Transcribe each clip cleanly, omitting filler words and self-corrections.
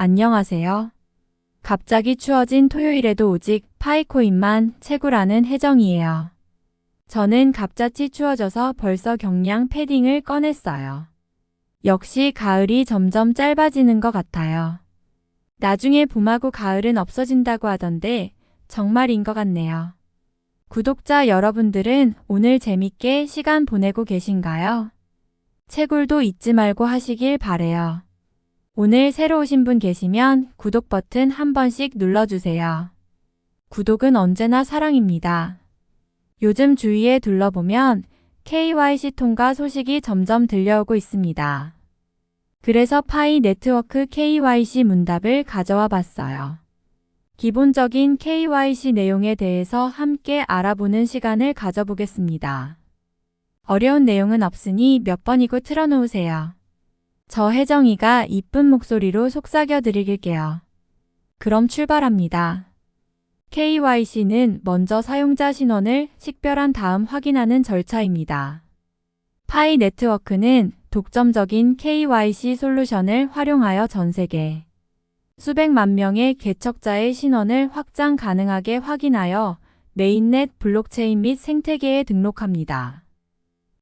안녕하세요. 갑자기 추워진 토요일에도 오직 파이코인만 채굴하는 혜정이에요. 저는 갑자기 추워져서 벌써 경량 패딩을 꺼냈어요. 역시 가을이 점점 짧아지는 것 같아요. 나중에 봄하고 가을은 없어진다고 하던데 정말인 것 같네요. 구독자 여러분들은 오늘 재밌게 시간 보내고 계신가요? 채굴도 잊지 말고 하시길 바래요. 오늘 새로 오신 분 계시면 구독 버튼 한 번씩 눌러주세요. 구독은 언제나 사랑입니다. 요즘 주위에 둘러보면 KYC 통과 소식이 점점 들려오고 있습니다. 그래서 파이 네트워크 KYC 문답을 가져와 봤어요. 기본적인 KYC 내용에 대해서 함께 알아보는 시간을 가져보겠습니다. 어려운 내용은 없으니 몇 번이고 틀어놓으세요. 저 혜정이가 이쁜 목소리로 속삭여 드릴게요. 그럼 출발합니다. KYC는 먼저 사용자 신원을 식별한 다음 확인하는 절차입니다. 파이 네트워크는 독점적인 KYC 솔루션을 활용하여 전 세계 수백만 명의 개척자의 신원을 확장 가능하게 확인하여 메인넷 블록체인 및 생태계에 등록합니다.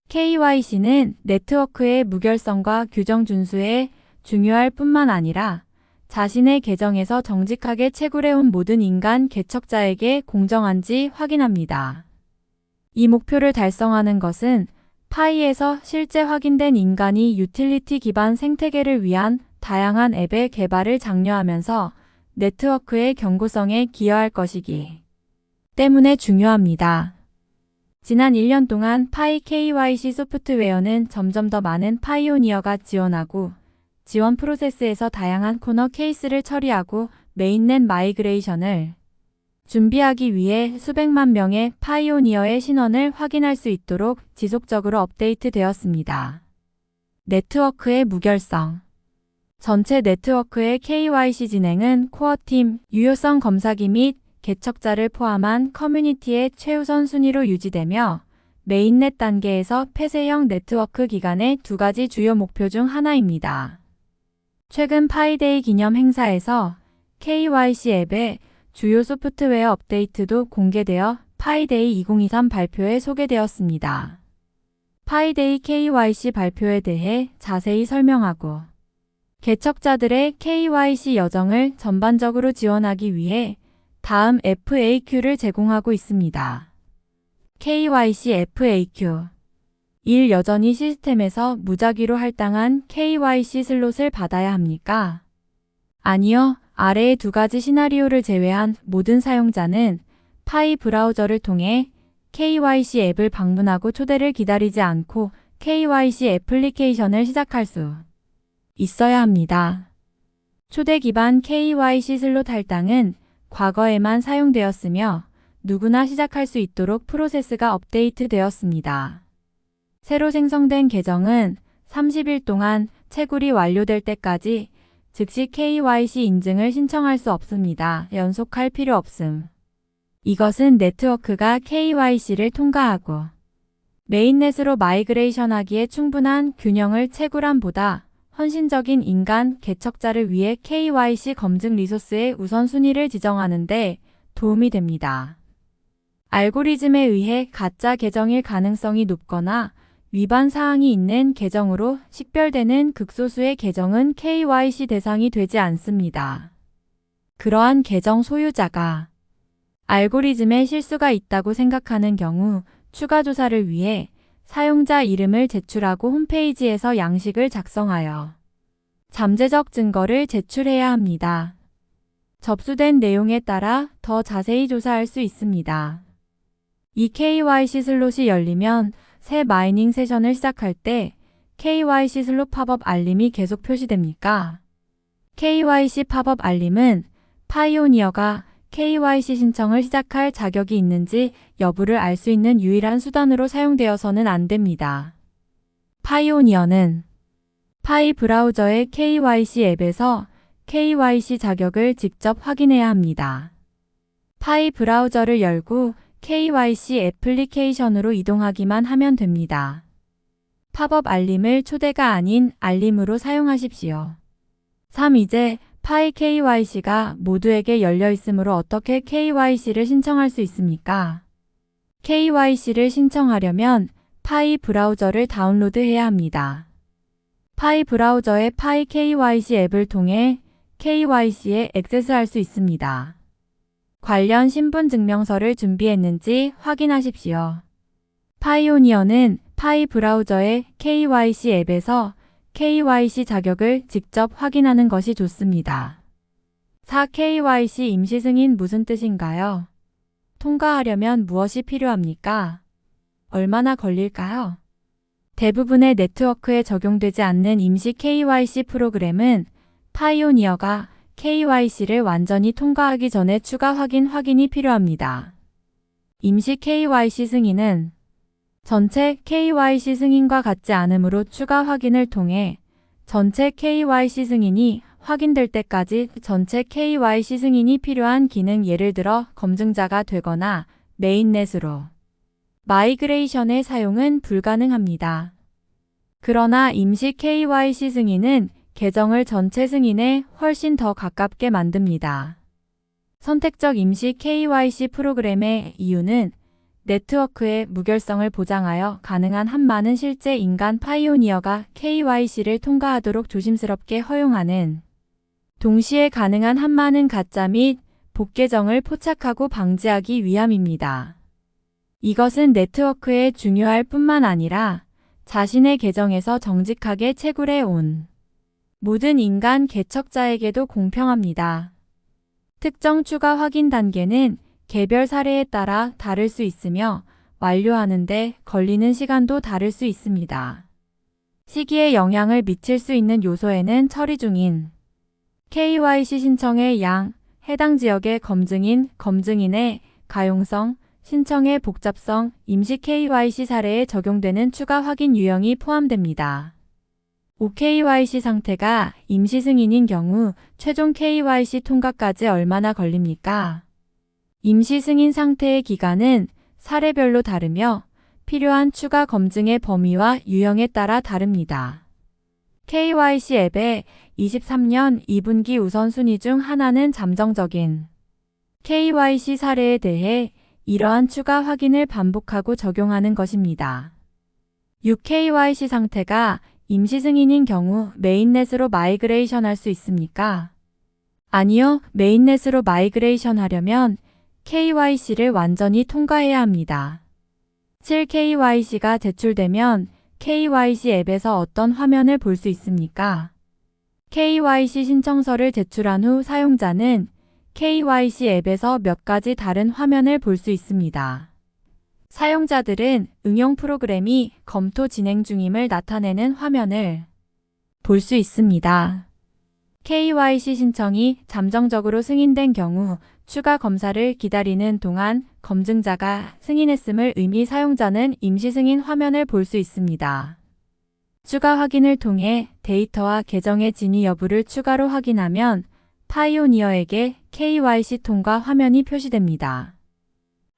KYC는 네트워크의 무결성과 규정 준수에 중요할 뿐만 아니라 자신의 계정에서 정직하게 채굴해온 모든 인간 개척자에게 공정한지 확인합니다. 이 목표를 달성하는 것은 파이에서 실제 확인된 인간이 유틸리티 기반 생태계를 위한 다양한 앱의 개발을 장려하면서 네트워크의 견고성에 기여할 것이기 때문에 중요합니다. 지난 1년 동안 파이 KYC 소프트웨어는 점점 더 많은 파이오니어가 지원하고 지원 프로세스에서 다양한 코너 케이스를 처리하고 메인넷 마이그레이션을 준비하기 위해 수백만 명의 파이오니어의 신원을 확인할 수 있도록 지속적으로 업데이트되었습니다. 네트워크의 무결성. 전체 네트워크의 KYC 진행은 코어팀, 유효성 검사기 및 개척자를 포함한 커뮤니티의 최우선 순위로 유지되며 메인넷 단계에서 폐쇄형 네트워크 기간의 두 가지 주요 목표 중 하나입니다. 최근 파이데이 기념 행사에서 KYC 앱의 주요 소프트웨어 업데이트도 공개되어 파이데이 2023 발표에 소개되었습니다. 파이데이 KYC 발표에 대해 자세히 설명하고 개척자들의 KYC 여정을 전반적으로 지원하기 위해 다음 FAQ를 제공하고 있습니다. KYC FAQ 1. 여전히 시스템에서 무작위로 할당한 KYC 슬롯을 받아야 합니까? 아니요. 아래의 두 가지 시나리오를 제외한 모든 사용자는 파이 브라우저를 통해 KYC 앱을 방문하고 초대를 기다리지 않고 KYC 애플리케이션을 시작할 수 있어야 합니다. 초대 기반 KYC 슬롯 할당은 과거에만 사용되었으며 누구나 시작할 수 있도록 프로세스가 업데이트되었습니다. 새로 생성된 계정은 30일 동안 채굴이 완료될 때까지 즉시 KYC 인증을 신청할 수 없습니다. 연속할 필요 없음. 이것은 네트워크가 KYC를 통과하고 메인넷으로 마이그레이션하기에 충분한 균형을 채굴함보다 헌신적인 인간 개척자를 위해 KYC 검증 리소스의 우선순위를 지정하는 데 도움이 됩니다. 알고리즘에 의해 가짜 계정일 가능성이 높거나 위반 사항이 있는 계정으로 식별되는 극소수의 계정은 KYC 대상이 되지 않습니다. 그러한 계정 소유자가 알고리즘에 실수가 있다고 생각하는 경우 추가 조사를 위해 사용자 이름을 제출하고 홈페이지에서 양식을 작성하여 잠재적 증거를 제출해야 합니다. 접수된 내용에 따라 더 자세히 조사할 수 있습니다. 이 KYC 슬롯이 열리면 새 마이닝 세션을 시작할 때 KYC 슬롯 팝업 알림이 계속 표시됩니까? KYC 팝업 알림은 파이오니어가 KYC 신청을 시작할 자격이 있는지 여부를 알 수 있는 유일한 수단으로 사용되어서는 안 됩니다. 파이오니어는 파이 브라우저의 KYC 앱에서 KYC 자격을 직접 확인해야 합니다. 파이 브라우저를 열고 KYC 애플리케이션으로 이동하기만 하면 됩니다. 팝업 알림을 초대가 아닌 알림으로 사용하십시오. 3. 이제 파이 KYC가 모두에게 열려 있으므로 어떻게 KYC를 신청할 수 있습니까? KYC를 신청하려면 파이 브라우저를 다운로드해야 합니다. 파이 브라우저의 파이 KYC 앱을 통해 KYC에 액세스할 수 있습니다. 관련 신분증명서를 준비했는지 확인하십시오. 파이오니어는 파이 브라우저의 KYC 앱에서 KYC 자격을 직접 확인하는 것이 좋습니다. 4. KYC 임시 승인 무슨 뜻인가요? 통과하려면 무엇이 필요합니까? 얼마나 걸릴까요? 대부분의 네트워크에 적용되지 않는 임시 KYC 프로그램은 파이오니어가 KYC를 완전히 통과하기 전에 추가 확인이 필요합니다. 임시 KYC 승인은 전체 KYC 승인과 같지 않으므로 추가 확인을 통해 전체 KYC 승인이 확인될 때까지 전체 KYC 승인이 필요한 기능, 예를 들어 검증자가 되거나 메인넷으로 마이그레이션의 사용은 불가능합니다. 그러나 임시 KYC 승인은 계정을 전체 승인에 훨씬 더 가깝게 만듭니다. 선택적 임시 KYC 프로그램의 이유는 네트워크의 무결성을 보장하여 가능한 한 많은 실제 인간 파이오니어가 KYC를 통과하도록 조심스럽게 허용하는, 동시에 가능한 한 많은 가짜 및 복계정을 포착하고 방지하기 위함입니다. 이것은 네트워크에 중요할 뿐만 아니라 자신의 계정에서 정직하게 채굴해 온 모든 인간 개척자에게도 공평합니다. 특정 추가 확인 단계는 개별 사례에 따라 다를 수 있으며 완료하는 데 걸리는 시간도 다를 수 있습니다. 시기에 영향을 미칠 수 있는 요소에는 처리 중인 KYC 신청의 양, 해당 지역의 검증인의 가용성, 신청의 복잡성, 임시 KYC 사례에 적용되는 추가 확인 유형이 포함됩니다. OKYC 상태가 임시 승인인 경우 최종 KYC 통과까지 얼마나 걸립니까? 임시 승인 상태의 기간은 사례별로 다르며 필요한 추가 검증의 범위와 유형에 따라 다릅니다. KYC 앱의 23년 2분기 우선순위 중 하나는 잠정적인 KYC 사례에 대해 이러한 추가 확인을 반복하고 적용하는 것입니다. 6. KYC 상태가 임시 승인인 경우 메인넷으로 마이그레이션 할 수 있습니까? 아니요, 메인넷으로 마이그레이션 하려면 KYC를 완전히 통과해야 합니다. 7. KYC가 제출되면 KYC 앱에서 어떤 화면을 볼 수 있습니까? KYC 신청서를 제출한 후 사용자는 KYC 앱에서 몇 가지 다른 화면을 볼 수 있습니다. 사용자들은 응용 프로그램이 검토 진행 중임을 나타내는 화면을 볼 수 있습니다. KYC 신청이 잠정적으로 승인된 경우 추가 검사를 기다리는 동안 검증자가 승인했음을 의미 사용자는 임시 승인 화면을 볼 수 있습니다. 추가 확인을 통해 데이터와 계정의 진위 여부를 추가로 확인하면 파이오니어에게 KYC 통과 화면이 표시됩니다.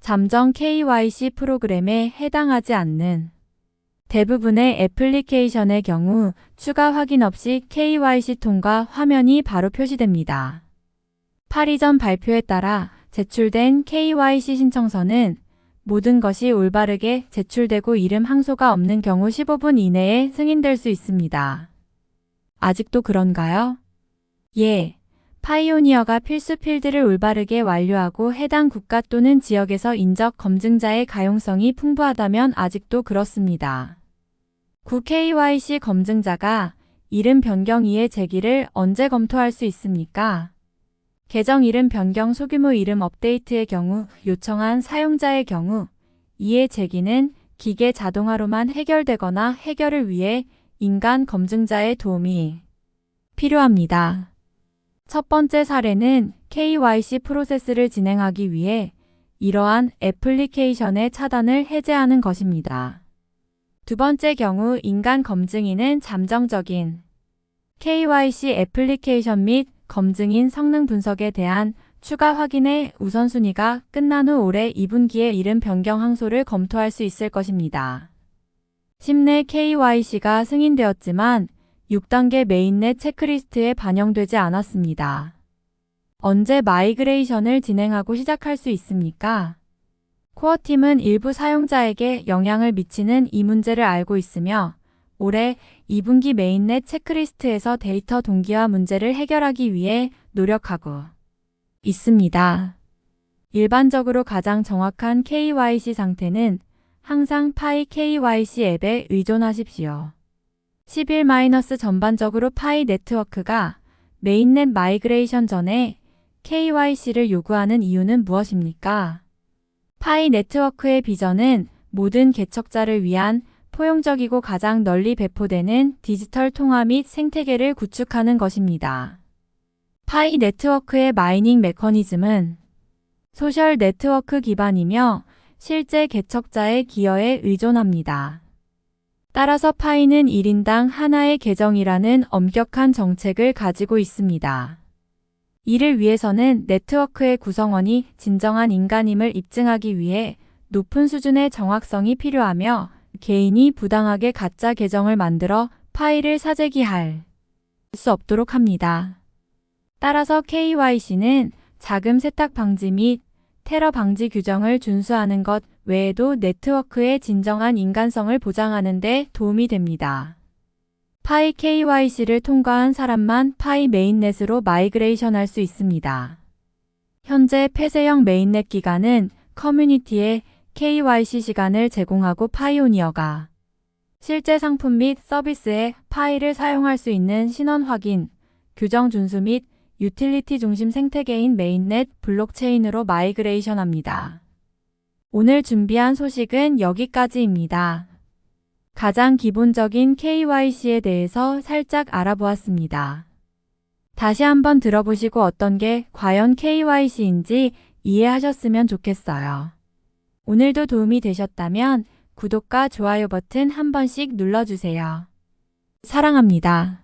잠정 KYC 프로그램에 해당하지 않는 대부분의 애플리케이션의 경우 추가 확인 없이 KYC 통과 화면이 바로 표시됩니다. 8. 이전 발표에 따라 제출된 KYC 신청서는 모든 것이 올바르게 제출되고 이름 항소가 없는 경우 15분 이내에 승인될 수 있습니다. 아직도 그런가요? 예. 파이오니어가 필수 필드를 올바르게 완료하고 해당 국가 또는 지역에서 인적 검증자의 가용성이 풍부하다면 아직도 그렇습니다. 9. KYC 검증자가 이름 변경 이의 제기를 언제 검토할 수 있습니까? 계정 이름 변경 소규모 이름 업데이트의 경우, 요청한 사용자의 경우 이의 제기는 기계 자동화로만 해결되거나 해결을 위해 인간 검증자의 도움이 필요합니다. 첫 번째 사례는 KYC 프로세스를 진행하기 위해 이러한 애플리케이션의 차단을 해제하는 것입니다. 두 번째 경우 인간 검증인은 잠정적인 KYC 애플리케이션 및 검증인 성능 분석에 대한 추가 확인의 우선순위가 끝난 후 올해 2분기에 이름 변경 항소를 검토할 수 있을 것입니다. 10내 KYC가 승인되었지만 6단계 메인넷 체크리스트에 반영되지 않았습니다. 언제 마이그레이션을 진행하고 시작할 수 있습니까? 코어팀은 일부 사용자에게 영향을 미치는 이 문제를 알고 있으며 올해 2분기 메인넷 체크리스트에서 데이터 동기화 문제를 해결하기 위해 노력하고 있습니다. 일반적으로 가장 정확한 KYC 상태는 항상 파이 KYC 앱에 의존하십시오. 11- 전반적으로 파이 네트워크가 메인넷 마이그레이션 전에 KYC를 요구하는 이유는 무엇입니까? 파이 네트워크의 비전은 모든 개척자를 위한 포용적이고 가장 널리 배포되는 디지털 통화 및 생태계를 구축하는 것입니다. 파이 네트워크의 마이닝 메커니즘은 소셜 네트워크 기반이며 실제 개척자의 기여에 의존합니다. 따라서 파이는 1인당 하나의 계정이라는 엄격한 정책을 가지고 있습니다. 이를 위해서는 네트워크의 구성원이 진정한 인간임을 입증하기 위해 높은 수준의 정확성이 필요하며 개인이 부당하게 가짜 계정을 만들어 파일을 사재기할 수 없도록 합니다. 따라서 KYC는 자금 세탁 방지 및 테러 방지 규정을 준수하는 것 외에도 네트워크의 진정한 인간성을 보장하는 데 도움이 됩니다. 파이 KYC를 통과한 사람만 파이 메인넷으로 마이그레이션 할 수 있습니다. 현재 폐쇄형 메인넷 기간은 커뮤니티에 KYC 시간을 제공하고 파이오니어가 실제 상품 및 서비스에 파이를 사용할 수 있는 신원 확인, 규정 준수 및 유틸리티 중심 생태계인 메인넷 블록체인으로 마이그레이션합니다. 오늘 준비한 소식은 여기까지입니다. 가장 기본적인 KYC에 대해서 살짝 알아보았습니다. 다시 한번 들어보시고 어떤 게 과연 KYC인지 이해하셨으면 좋겠어요. 오늘도 도움이 되셨다면 구독과 좋아요 버튼 한 번씩 눌러주세요. 사랑합니다.